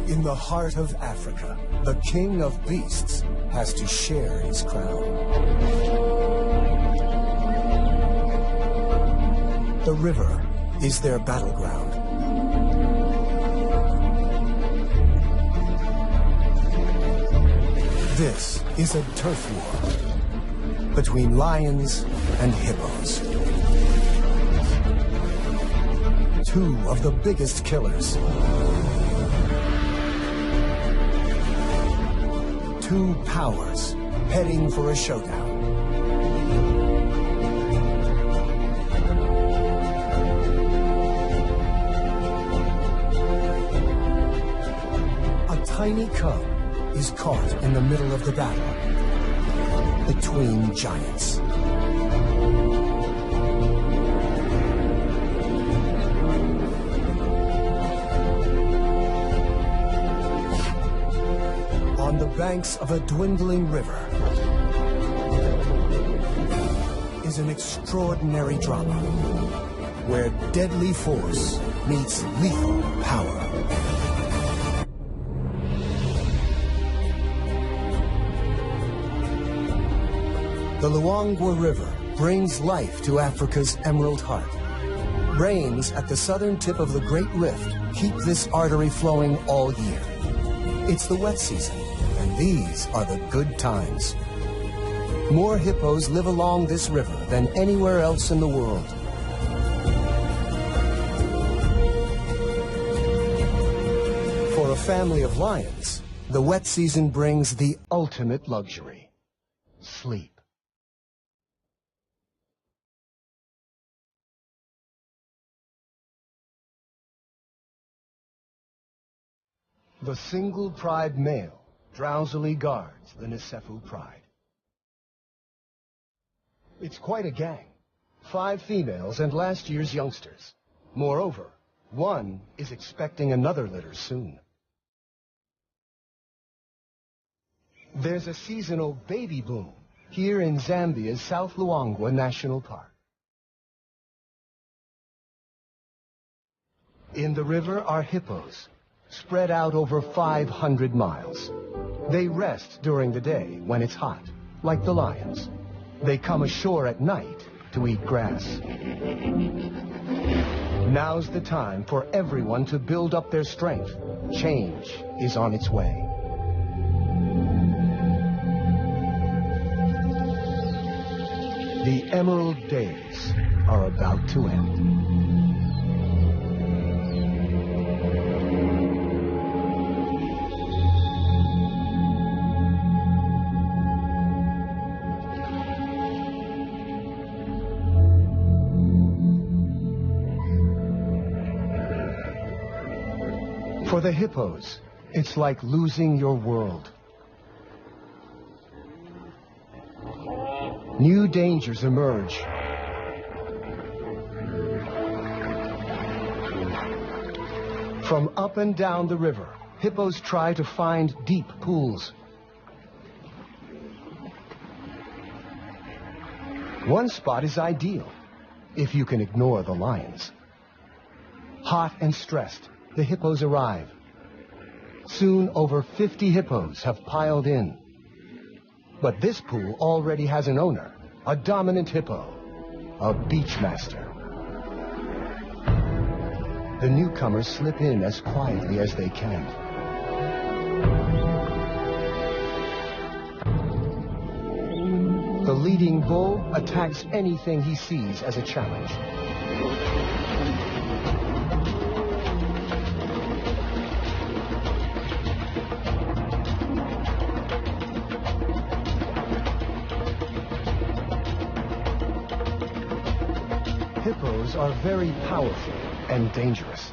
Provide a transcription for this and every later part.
In the heart of Africa, the king of beasts has to share his crown. The river is their battleground. This is a turf war between lions and hippos. Two of the biggest killers. Two powers heading for a showdown. A tiny cub is caught in the middle of the battle between giants. On the banks of a dwindling river is an extraordinary drama where deadly force meets lethal power. The Luangwa River brings life to Africa's Emerald Heart. Rains at the southern tip of the Great Rift keep this artery flowing all year. It's the wet season, and these are the good times. More hippos live along this river than anywhere else in the world. For a family of lions, the wet season brings the ultimate luxury: sleep. The single pride male drowsily guards the Nisefu pride. It's quite a gang. 5 females and last year's youngsters. Moreover, one is expecting another litter soon. There's a seasonal baby boom here in Zambia's South Luangwa National Park. In the river are hippos, spread out over 500 miles. They rest during the day when it's hot, like the lions. They come ashore at night to eat grass. Now's the time for everyone to build up their strength. Change is on its way. The Emerald Days are about to end. For the hippos, it's like losing your world. New dangers emerge. From up and down the river, hippos try to find deep pools. One spot is ideal, if you can ignore the lions. Hot and stressed, the hippos arrive. Soon, over 50 hippos have piled in. But this pool already has an owner, a dominant hippo, a beachmaster. The newcomers slip in as quietly as they can. The leading bull attacks anything he sees as a challenge. Hippos are very powerful and dangerous.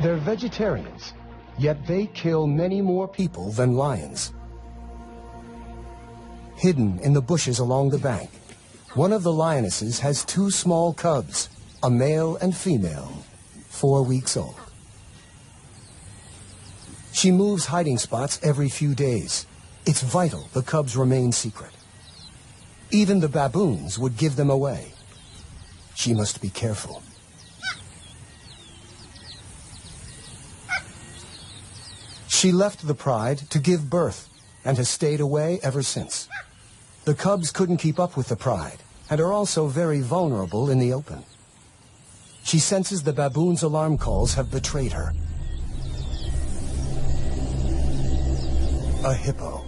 They're vegetarians, yet they kill many more people than lions. Hidden in the bushes along the bank, one of the lionesses has 2 small cubs, a male and female, 4 weeks old. She moves hiding spots every few days. It's vital the cubs remain secret. Even the baboons would give them away. She must be careful. She left the pride to give birth and has stayed away ever since. The cubs couldn't keep up with the pride and are also very vulnerable in the open. She senses the baboon's alarm calls have betrayed her. A hippo.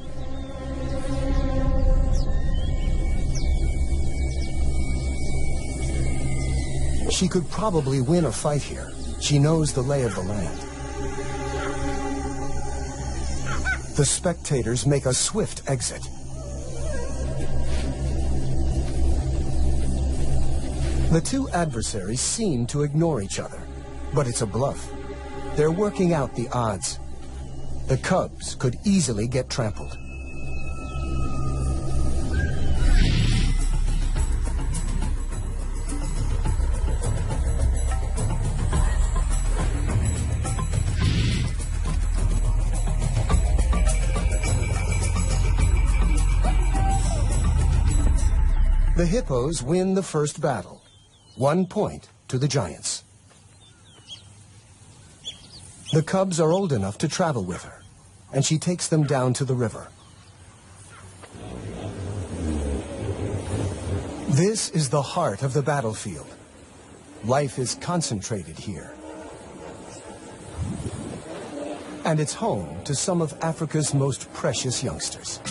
She could probably win a fight here. She knows the lay of the land. The spectators make a swift exit. The two adversaries seem to ignore each other, but it's a bluff. They're working out the odds. The cubs could easily get trampled. The hippos win the first battle. 1 point to the giants. The cubs are old enough to travel with her, and she takes them down to the river. This is the heart of the battlefield. Life is concentrated here. And it's home to some of Africa's most precious youngsters.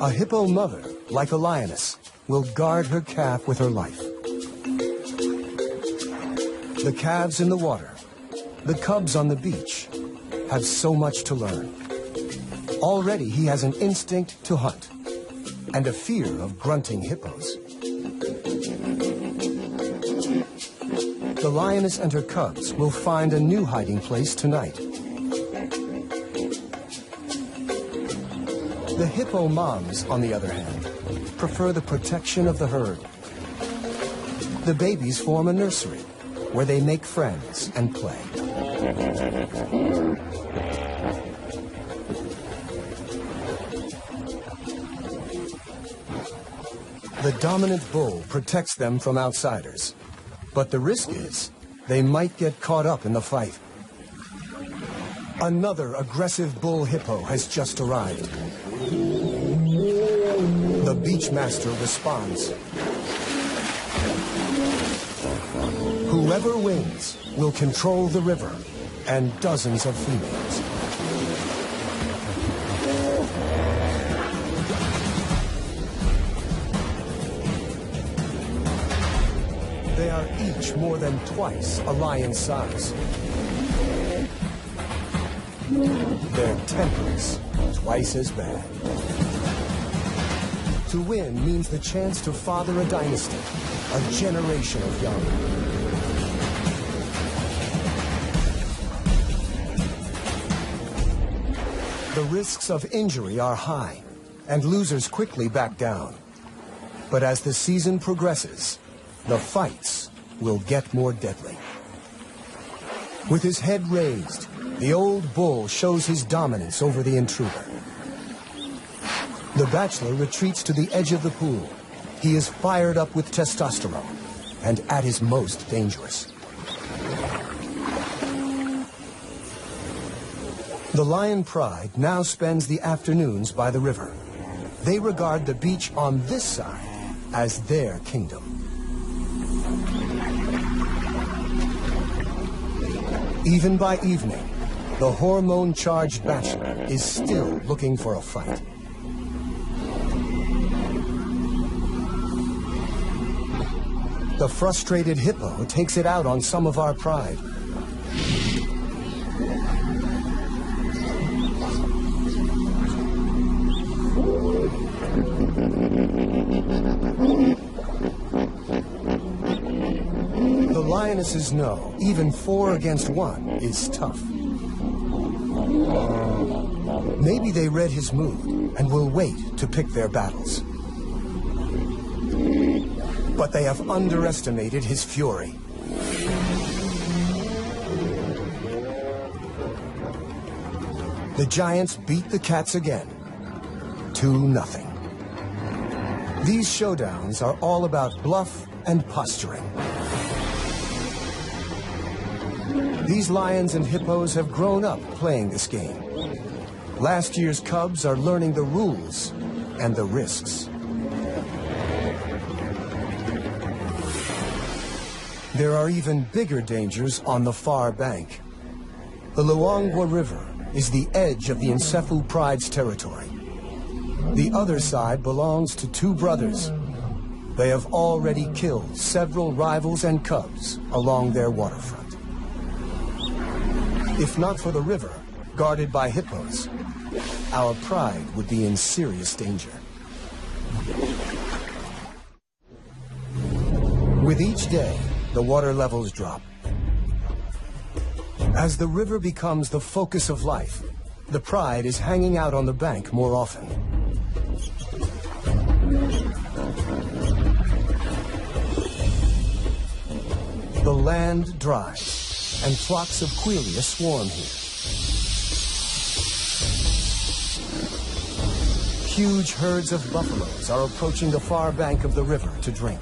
A hippo mother, like a lioness, will guard her calf with her life. The calves in the water, the cubs on the beach, have so much to learn. Already he has an instinct to hunt and a fear of grunting hippos. The lioness and her cubs will find a new hiding place tonight. The hippo moms, on the other hand, prefer the protection of the herd. The babies form a nursery where they make friends and play. The dominant bull protects them from outsiders, but the risk is they might get caught up in the fight. Another aggressive bull hippo has just arrived. The beachmaster responds. Whoever wins will control the river and dozens of females. They are each more than twice a lion's size. Their tempers twice as bad. To win means the chance to father a dynasty, a generation of young. The risks of injury are high, and losers quickly back down. But as the season progresses, the fights will get more deadly. With his head raised, the old bull shows his dominance over the intruder. The bachelor retreats to the edge of the pool. He is fired up with testosterone and at his most dangerous. The lion pride now spends the afternoons by the river. They regard the beach on this side as their kingdom. Even by evening, the hormone-charged bachelor is still looking for a fight. The frustrated hippo takes it out on some of our pride. The lionesses know even 4 against 1 is tough. Maybe they read his mood and will wait to pick their battles. But they have underestimated his fury. The giants beat the cats again, 2-0. These showdowns are all about bluff and posturing. These lions and hippos have grown up playing this game. Last year's cubs are learning the rules and the risks. There are even bigger dangers on the far bank. The Luangwa River is the edge of the Nsefu Pride's territory. The other side belongs to two brothers. They have already killed several rivals and cubs along their waterfront. If not for the river, guarded by hippos, our pride would be in serious danger. With each day, the water levels drop. As the river becomes the focus of life, the pride is hanging out on the bank more often. The land dries, and flocks of quelea swarm here. Huge herds of buffaloes are approaching the far bank of the river to drink.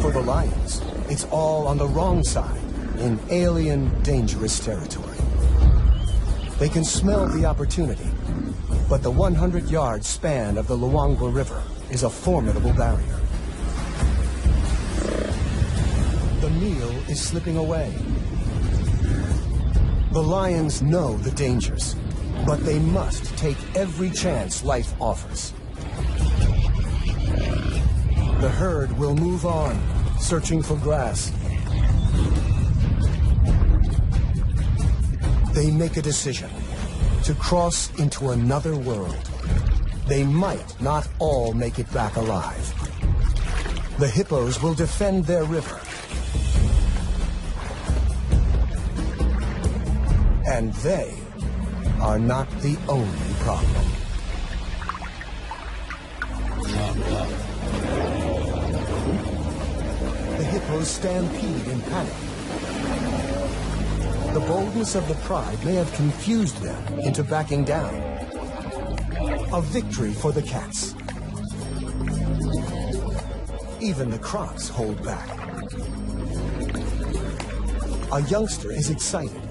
For the lions, it's all on the wrong side, in alien, dangerous territory. They can smell the opportunity, but the 100-yard span of the Luangwa River is a formidable barrier. The meal is slipping away. The lions know the dangers, but they must take every chance life offers. The herd will move on, searching for grass. They make a decision to cross into another world. They might not all make it back alive. The hippos will defend their river. And they are not the only problem. The hippos stampede in panic. The boldness of the pride may have confused them into backing down. A victory for the cats. Even the crocs hold back. A youngster is excited,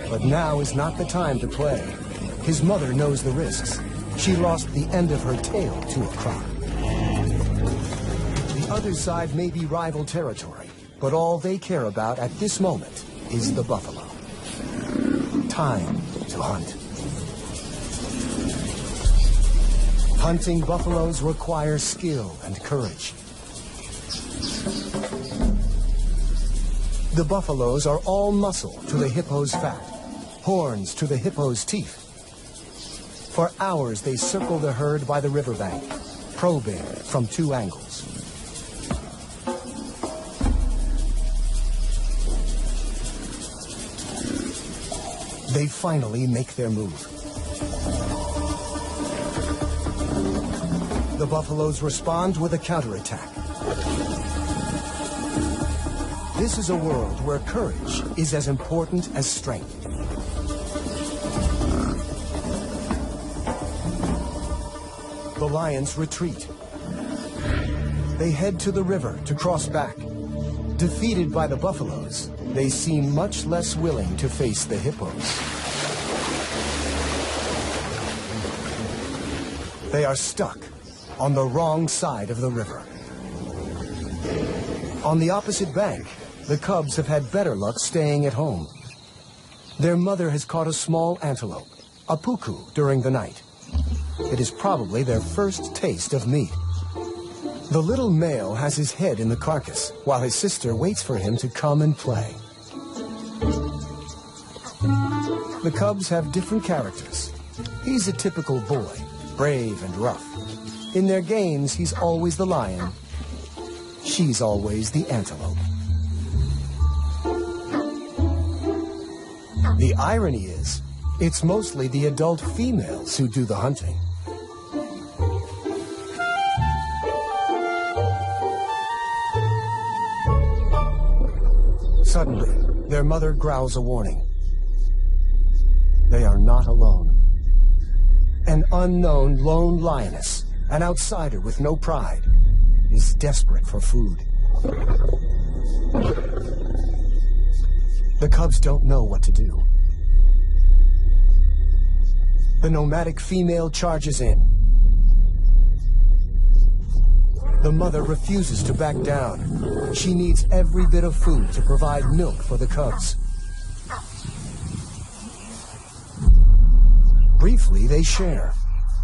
but now is not the time to play. His mother knows the risks. She lost the end of her tail to a croc. The other side may be rival territory, but all they care about at this moment is the buffalo. Time to hunt. Hunting buffaloes requires skill and courage. The buffaloes are all muscle to the hippo's fat, horns to the hippo's teeth. For hours they circle the herd by the riverbank, probing from two angles. They finally make their move. The buffaloes respond with a counterattack. This is a world where courage is as important as strength. The lions retreat. They head to the river to cross back. Defeated by the buffaloes, they seem much less willing to face the hippos. They are stuck on the wrong side of the river. On the opposite bank, the cubs have had better luck staying at home. Their mother has caught a small antelope, a puku, during the night. It is probably their first taste of meat. The little male has his head in the carcass, while his sister waits for him to come and play. The cubs have different characters. He's a typical boy, brave and rough. In their games, he's always the lion. She's always the antelope. The irony is, it's mostly the adult females who do the hunting. Suddenly, their mother growls a warning. They are not alone. An unknown lone lioness, an outsider with no pride, is desperate for food. The cubs don't know what to do. The nomadic female charges in. The mother refuses to back down. She needs every bit of food to provide milk for the cubs. Briefly, they share,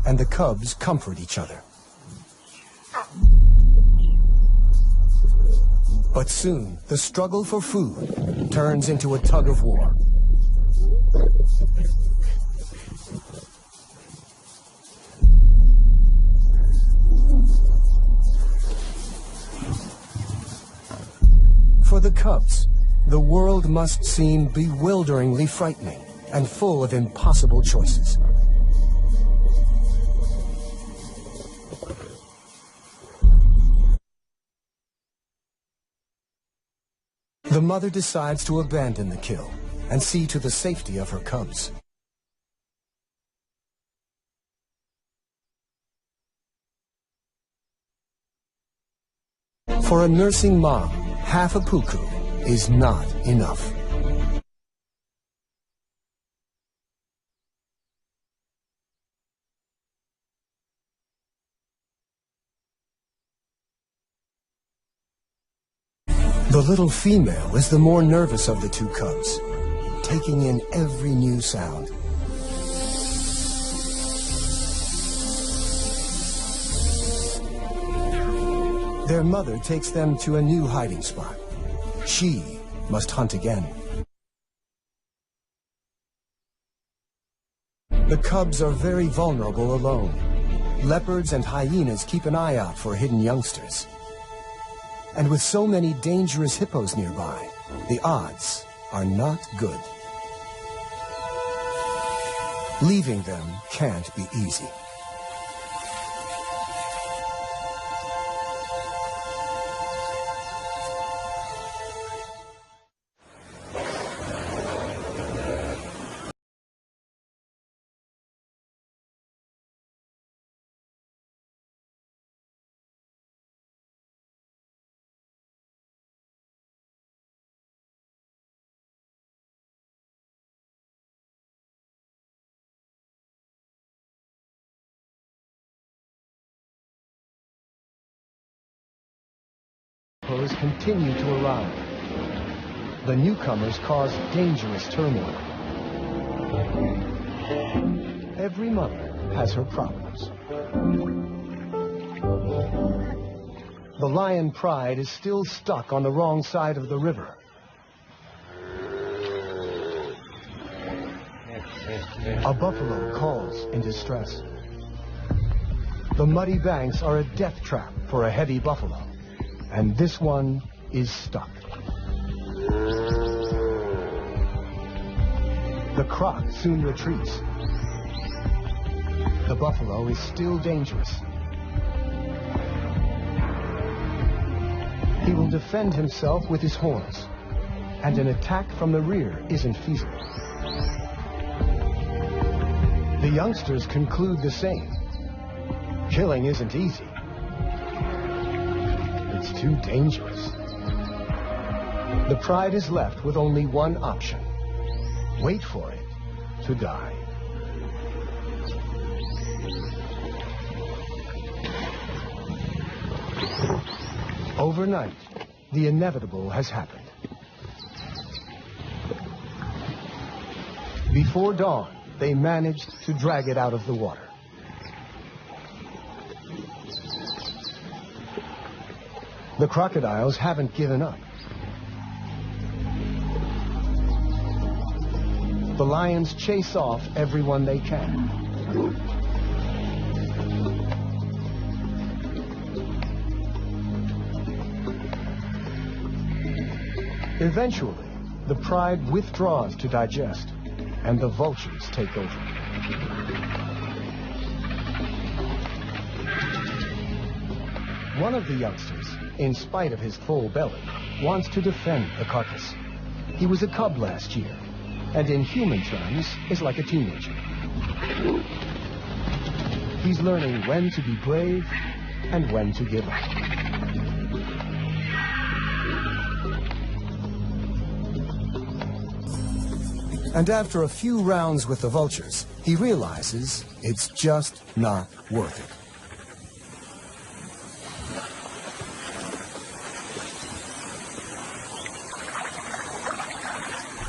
and the cubs comfort each other. But soon, the struggle for food turns into a tug of war. For the cubs, the world must seem bewilderingly frightening and full of impossible choices. The mother decides to abandon the kill and see to the safety of her cubs. For a nursing mom, half a puku is not enough. The little female is the more nervous of the two cubs, taking in every new sound. Their mother takes them to a new hiding spot. She must hunt again. The cubs are very vulnerable alone. Leopards and hyenas keep an eye out for hidden youngsters. And with so many dangerous hippos nearby, the odds are not good. Leaving them can't be easy. Hippos continue to arrive. The newcomers cause dangerous turmoil. Every mother has her problems. The lion pride is still stuck on the wrong side of the river. A buffalo calls in distress. The muddy banks are a death trap for a heavy buffalo. And this one is stuck. The croc soon retreats. The buffalo is still dangerous. He will defend himself with his horns, and an attack from the rear isn't feasible. The youngsters conclude the same. Killing isn't easy. It's too dangerous. The pride is left with only one option. Wait for it to die. Overnight, the inevitable has happened. Before dawn, they managed to drag it out of the water. The crocodiles haven't given up. The lions chase off everyone they can. Eventually, the pride withdraws to digest, and the vultures take over. One of the youngsters, in spite of his full belly, wants to defend the carcass. He was a cub last year, and in human terms is like a teenager. He's learning when to be brave and when to give up. And after a few rounds with the vultures, he realizes it's just not worth it.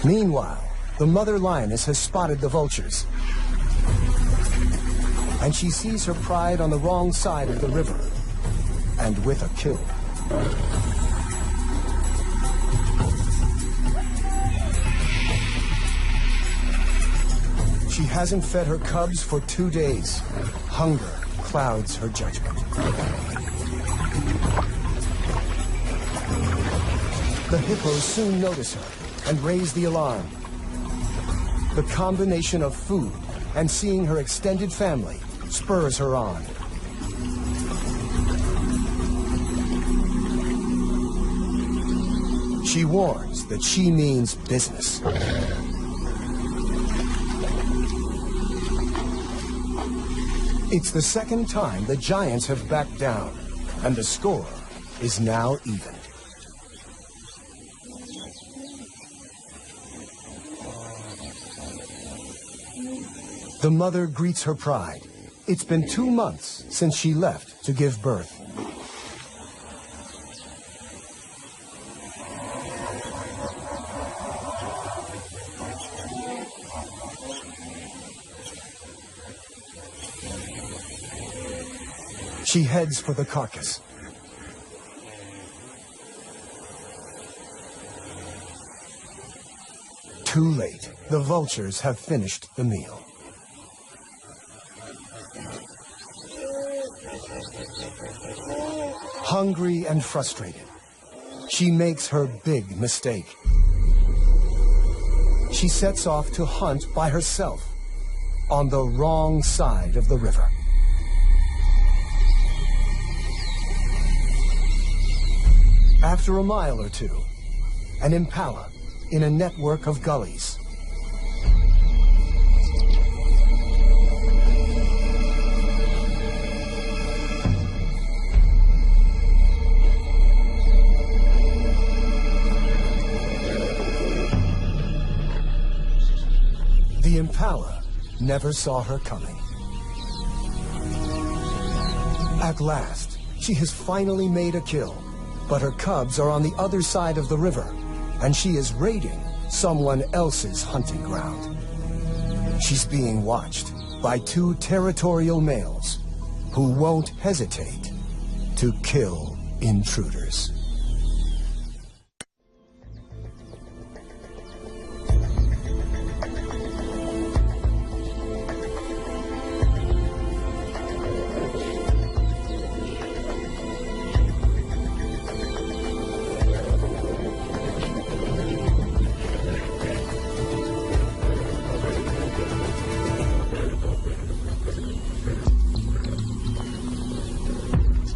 Meanwhile, the mother lioness has spotted the vultures, and she sees her pride on the wrong side of the river, and with a kill. She hasn't fed her cubs for 2 days. Hunger clouds her judgment. The hippos soon notice her and raise the alarm. The combination of food and seeing her extended family spurs her on. She warns that she means business. It's the second time the giants have backed down, and the score is now even. The mother greets her pride. It's been 2 months since she left to give birth. She heads for the carcass. Too late. The vultures have finished the meal. Hungry and frustrated, she makes her big mistake. She sets off to hunt by herself on the wrong side of the river. After a mile or two, an impala in a network of gullies. The impala never saw her coming. At last, she has finally made a kill, but her cubs are on the other side of the river, and she is raiding someone else's hunting ground. She's being watched by 2 territorial males who won't hesitate to kill intruders.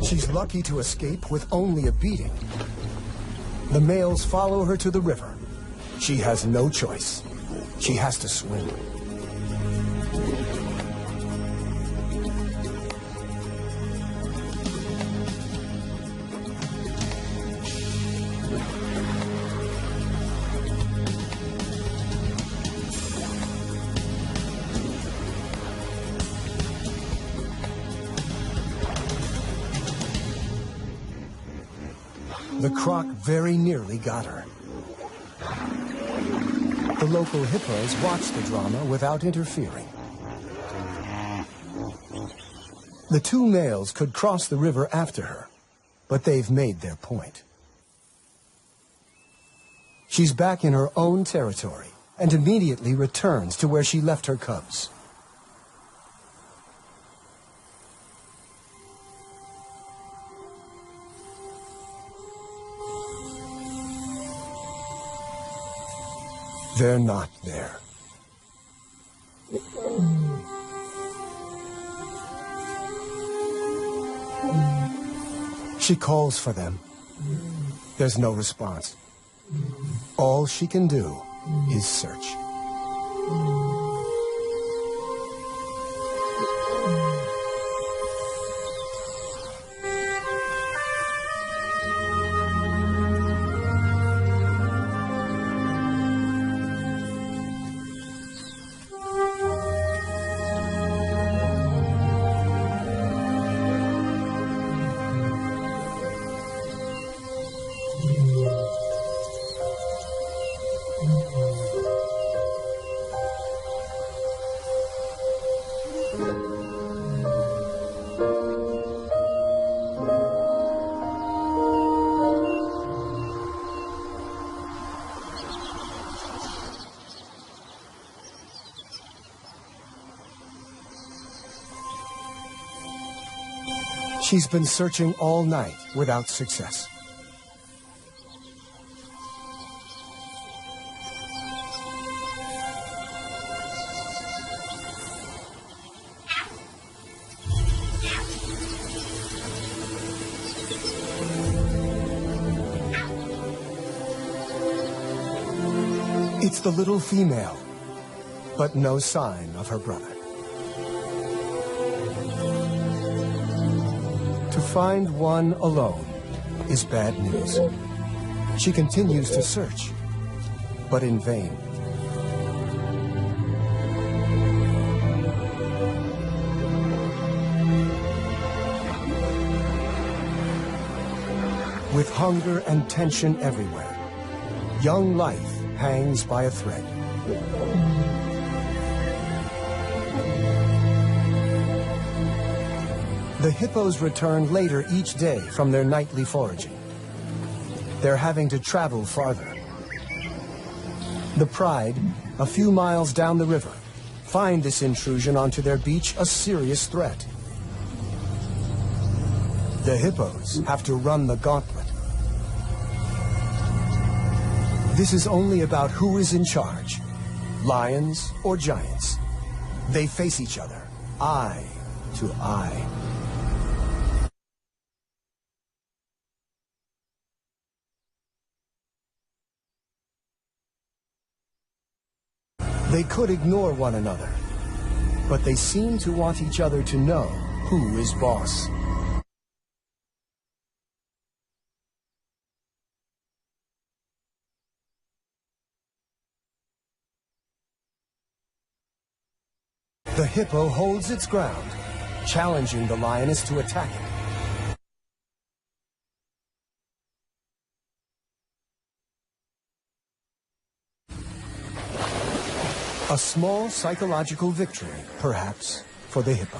She's lucky to escape with only a beating. The males follow her to the river. She has no choice. She has to swim. The croc very nearly got her. The local hippos watch the drama without interfering. The 2 males could cross the river after her, but they've made their point. She's back in her own territory and immediately returns to where she left her cubs. They're not there. She calls for them. There's no response. All she can do is search. She's been searching all night without success. It's the little female, but no sign of her brother. To find one alone is bad news. She continues to search, but in vain. With hunger and tension everywhere, young life hangs by a thread. The hippos return later each day from their nightly foraging. They're having to travel farther. The Pride, a few miles down the river, find this intrusion onto their beach a serious threat. The hippos have to run the gauntlet. This is only about who is in charge, lions or giants. They face each other, eye to eye. They could ignore one another, but they seem to want each other to know who is boss. The hippo holds its ground, challenging the lioness to attack it. A small psychological victory, perhaps, for the hippo.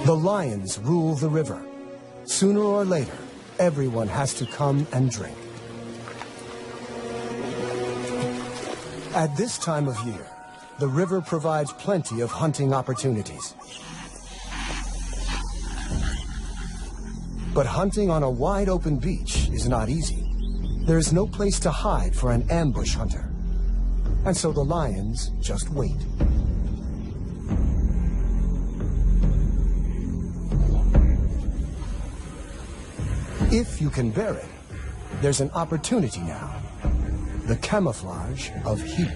The lions rule the river. Sooner or later, everyone has to come and drink. At this time of year, the river provides plenty of hunting opportunities. But hunting on a wide open beach is not easy. There is no place to hide for an ambush hunter. And so the lions just wait. If you can bear it, there's an opportunity now. The camouflage of heat.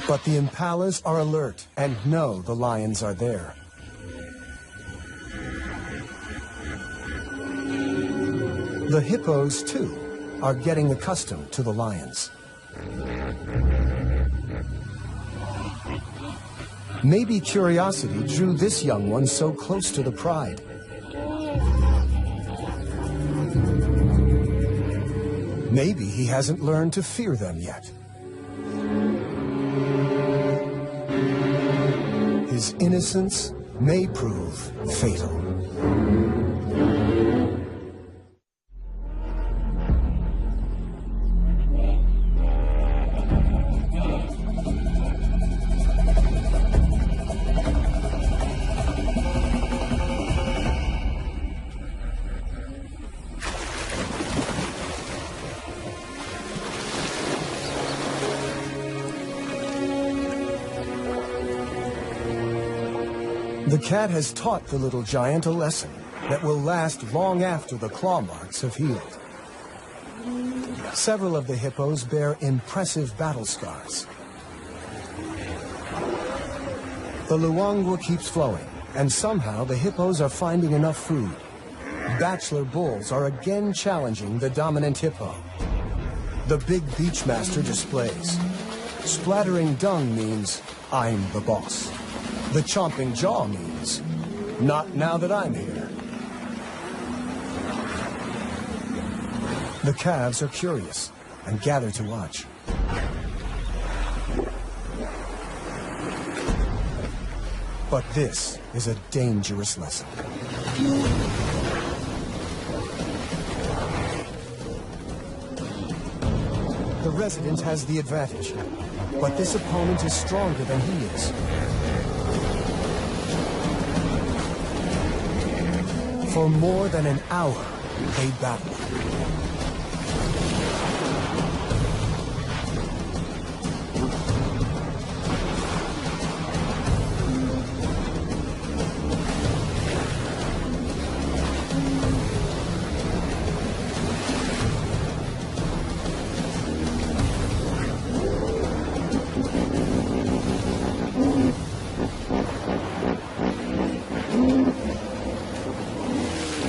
But the impalas are alert and know the lions are there. The hippos, too, are getting accustomed to the lions. Maybe curiosity drew this young one so close to the Pride. Maybe he hasn't learned to fear them yet. His innocence may prove fatal. The cat has taught the little giant a lesson that will last long after the claw marks have healed. Several of the hippos bear impressive battle scars. The Luangwa keeps flowing, and somehow the hippos are finding enough food. Bachelor bulls are again challenging the dominant hippo. The big beachmaster displays. Splattering dung means, I'm the boss. The chomping jaw means, Not now that I'm here. The calves are curious and gather to watch. But this is a dangerous lesson. The resident has the advantage, but this opponent is stronger than he is. For more than an hour, they battle.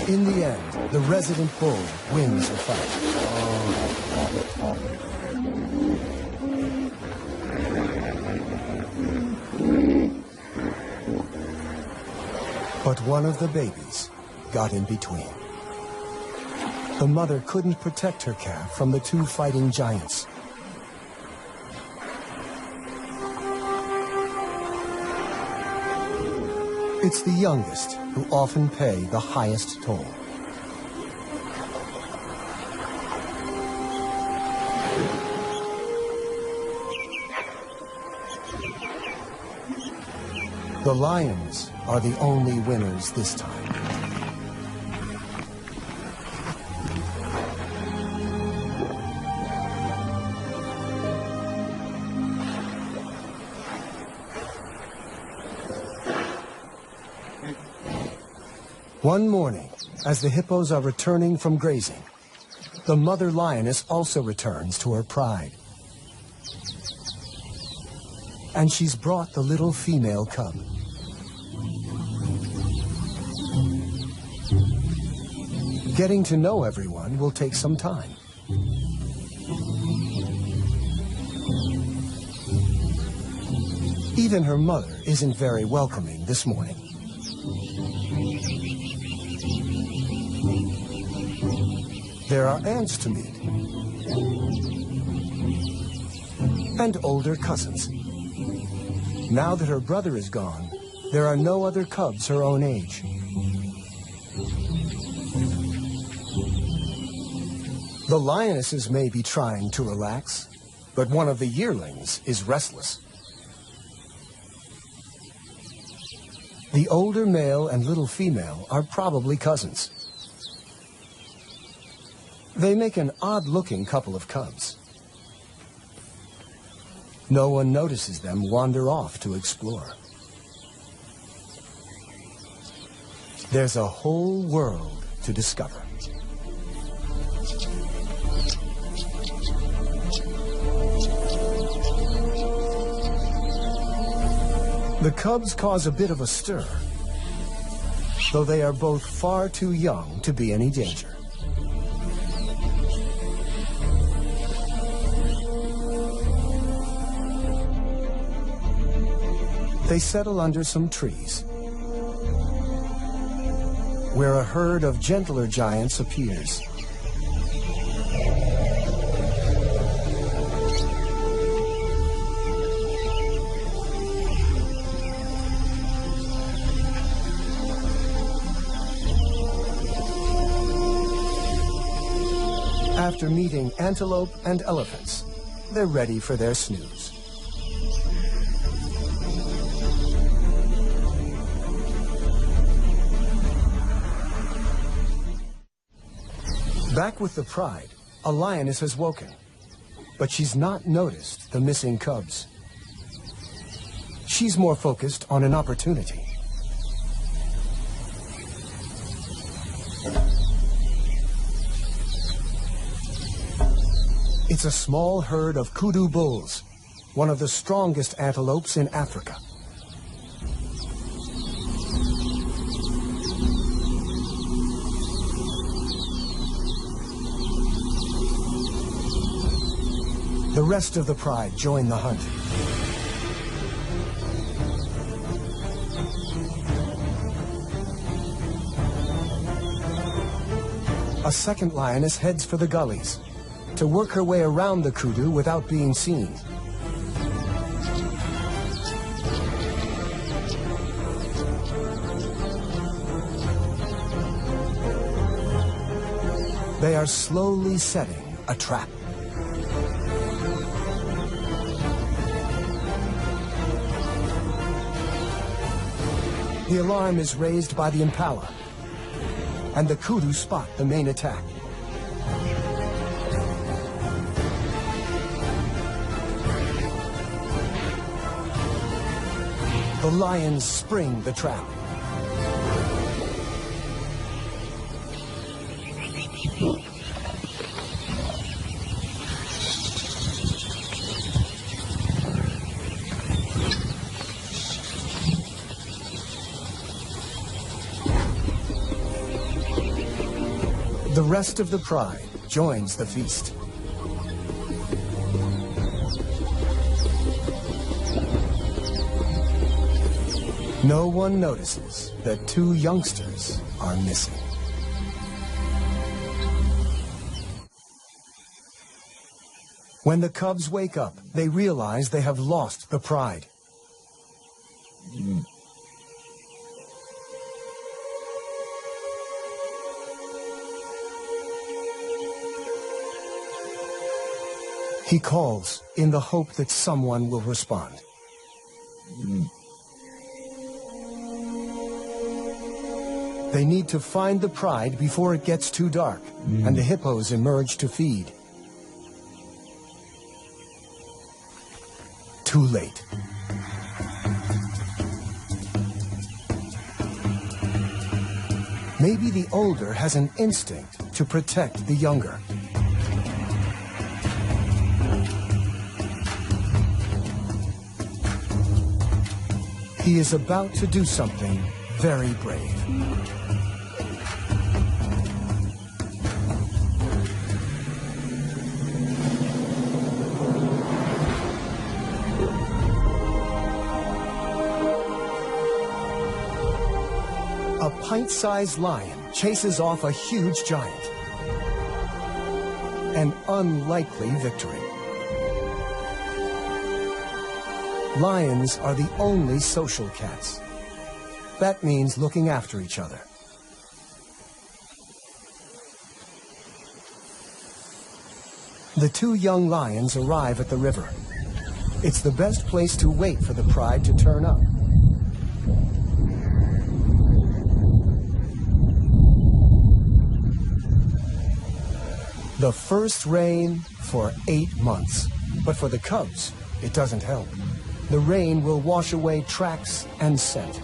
In the end, the resident bull wins the fight. But one of the babies got in between. The mother couldn't protect her calf from the two fighting giants. It's the youngest who often pay the highest toll. The lions are the only winners this time. One morning, as the hippos are returning from grazing, the mother lioness also returns to her pride. And she's brought the little female cub. Getting to know everyone will take some time. Even her mother isn't very welcoming this morning. There are aunts to meet, and older cousins. Now that her brother is gone, there are no other cubs her own age. The lionesses may be trying to relax, but one of the yearlings is restless. The older male and little female are probably cousins. They make an odd-looking couple of cubs. No one notices them wander off to explore. There's a whole world to discover. The cubs cause a bit of a stir, though they are both far too young to be any danger. They settle under some trees, where a herd of gentler giants appears. After meeting antelope and elephants, they're ready for their snooze. Back with the pride, a lioness has woken, but she's not noticed the missing cubs. She's more focused on an opportunity. It's a small herd of kudu bulls, one of the strongest antelopes in Africa. The rest of the pride join the hunt. A second lioness heads for the gullies to work her way around the kudu without being seen. They are slowly setting a trap. The alarm is raised by the impala, and the kudu spot the main attack. The lions spring the trap. The rest of the pride joins the feast. No one notices that two youngsters are missing. When the cubs wake up, they realize they have lost the pride. He calls in the hope that someone will respond. They need to find the pride before it gets too dark, and the hippos emerge to feed. Too late. Maybe the older has an instinct to protect the younger. He is about to do something very brave. A pint-sized lion chases off a huge giant. An unlikely victory. Lions are the only social cats. That means looking after each other. The two young lions arrive at the river. It's the best place to wait for the pride to turn up. The first rain for 8 months. But for the cubs, it doesn't help. The rain will wash away tracks and scent.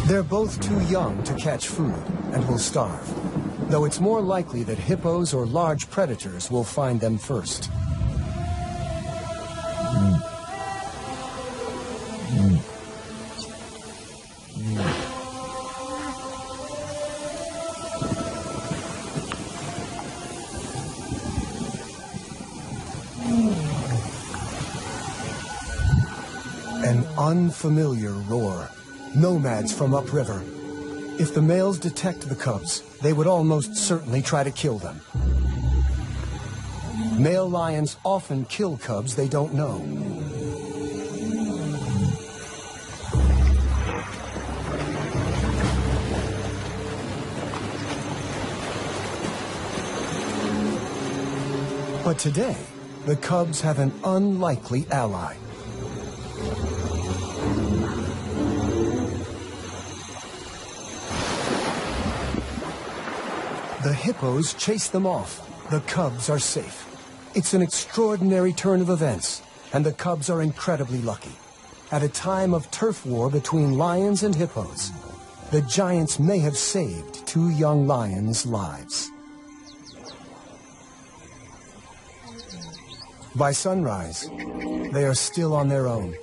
They're both too young to catch food and will starve, though it's more likely that hippos or large predators will find them first. An unfamiliar roar. Nomads from upriver. If the males detect the cubs, they would almost certainly try to kill them. Male lions often kill cubs they don't know. But today, the cubs have an unlikely ally. The hippos chase them off. The cubs are safe. It's an extraordinary turn of events, and the cubs are incredibly lucky. At a time of turf war between lions and hippos, the giants may have saved two young lions' lives. By sunrise, they are still on their own.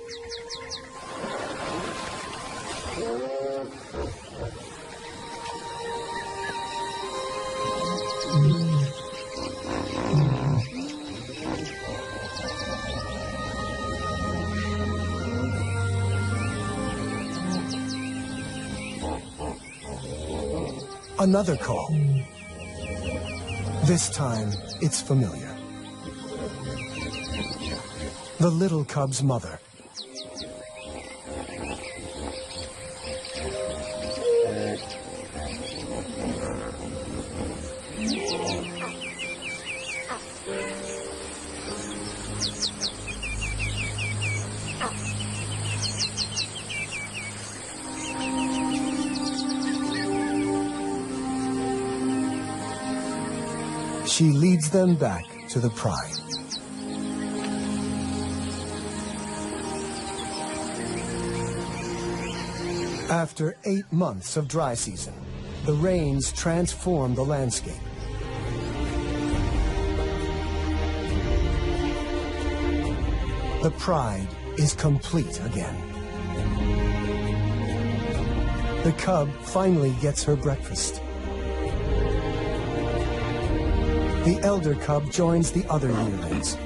Another call. This time, it's familiar. The little cub's mother. She leads them back to the pride. After 8 months of dry season, the rains transform the landscape. The pride is complete again. The cub finally gets her breakfast. The elder cub joins the other yearlings.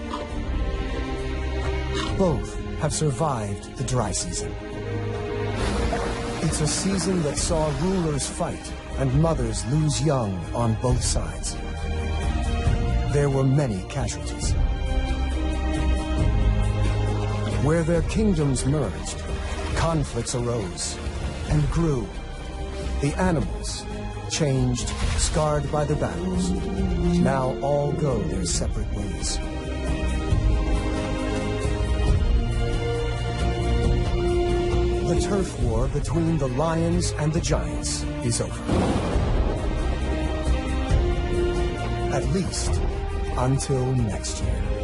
Both have survived the dry season. It's a season that saw rulers fight and mothers lose young on both sides. There were many casualties. Where their kingdoms merged, conflicts arose and grew. The animals, changed, scarred by the battles, now all go their separate ways. The turf war between the lions and the giants is over. At least until next year.